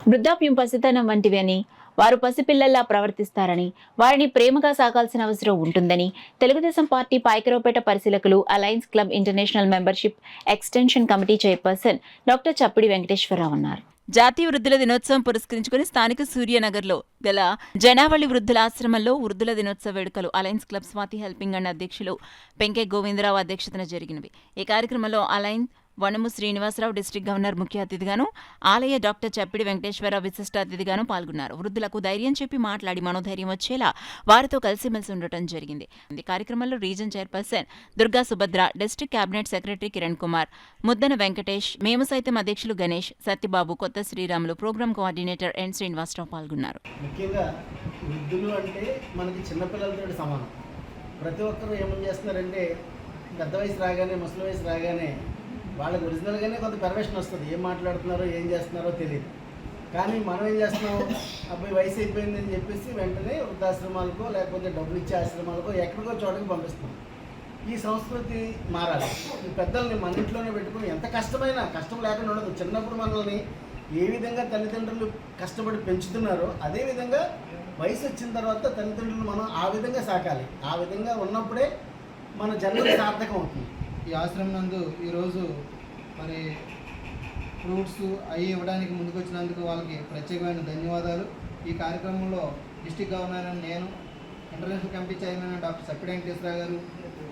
వృద్ధాప్యం పసితనం వంటివి అని, వారు పసిపిల్లల్లా ప్రవర్తిస్తారని, వారిని ప్రేమగా సాకాల్సిన అవసరం ఉంటుందని తెలుగుదేశం పార్టీ పాయకరావుపేట పరిశీలకులు alliance club international membership extension committee chairperson doctor Chappidi Venkateswararao అన్నారు. జాతీయ వృద్ధుల దినోత్సవం పురస్కరించుకుని స్థానిక సూర్యనగర్లో గల జనావళి వృద్ధుల ఆశ్రమంలో వృద్ధుల దినోత్సవ వేడుకలు alliance club Swathi helping and అధ్యక్షులు పెంకే గోవిందరావు అధ్యక్షతన జరిగినవి. ఈ కార్యక్రమంలో అలయన్స్ వనము శ్రీనివాసరావు డిస్ట్రిక్ట్ గవర్నర్ ముఖ్య అతిథిగాను, ఆలయ డాక్టర్ చప్పిడి వెంకటేశ్వరరావు విశిష్ట అతిథిగాను పాల్గొన్నారు. వృద్ధులకు ధైర్యం చెప్పి మాట్లాడి మనోధైర్యం వచ్చేలా వారితో కలిసిమెలిసి ఉండటం జరిగింది. ఈ కార్యక్రమంలో region chairperson Durga Subhadra, district cabinet secretary Kiran Kumar, Muddana Venkatesh, మేము సైతం అధ్యక్షులు Ganesh, Satyababu, Kotha Sriramulu, program coordinator N Srinivasarao పాల్గొన్నారు. ముఖ్యంగా వృద్ధులు అంటే మనకి చిన్నపిల్లలతో సమానం. ప్రతి ఒక్కరూ ఏమని చేస్తున్నారంటే పెద్ద వయసు రాగానే, ముసలి వయసు రాగానే వాళ్ళకి ఒరిజినల్గానే కొంత పెర్మిషన్ వస్తుంది. ఏం మాట్లాడుతున్నారో ఏం చేస్తున్నారో తెలియదు. కానీ మనం ఏం చేస్తున్నాం, అబ్బాయి వయసు అయిపోయిందని చెప్పేసి వెంటనే వృద్ధాశ్రమాలకో లేకపోతే డబ్బులు ఇచ్చే ఆశ్రమాలకో ఎక్కడికో చోటకి పంపిస్తున్నాం. ఈ సంస్కృతి మారాలి. ఈ పెద్దల్ని మన ఇంట్లోనే పెట్టుకుని ఎంత కష్టమైనా కష్టం లేకుండా ఉండదు. చిన్నప్పుడు మనల్ని ఏ విధంగా తల్లిదండ్రులు కష్టపడి పెంచుతున్నారో అదేవిధంగా వయసు వచ్చిన తర్వాత తల్లిదండ్రులు మనం ఆ విధంగా సాకాలి. ఆ విధంగా ఉన్నప్పుడే మన జన్మ సార్థకం అవుతుంది. ఈ ఆశ్రమం నందు ఈరోజు మరి ఫ్రూట్స్ అవి ఇవ్వడానికి ముందుకు వచ్చినందుకు వాళ్ళకి ప్రత్యేకమైన ధన్యవాదాలు. ఈ కార్యక్రమంలో డిస్ట్రిక్ట్ గవర్నర్ నేను, international committee chairman doctor Chappidi Venkateswararao గారు,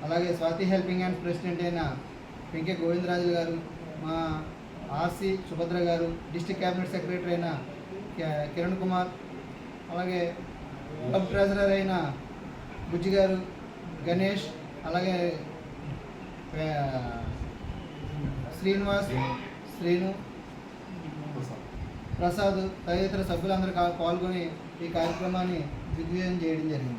అలాగే స్వాతి హెల్పింగ్ హ్యాండ్స్ ప్రెసిడెంట్ అయిన పెంకే గోవిందరాజు గారు, మా ఆర్సి సుభద్ర గారు, డిస్ట్రిక్ట్ క్యాబినెట్ సెక్రటరీ అయిన కిరణ్ కుమార్, అలాగే క్లబ్ ట్రెజరర్ అయిన బుజ్జి గారు, గణేష్, అలాగే శ్రీనివాస్, శ్రీను, ప్రసాద్ తదితర సభ్యులందరూ పాల్గొని ఈ కార్యక్రమాన్ని దిగ్విజయం చేయడం జరిగింది.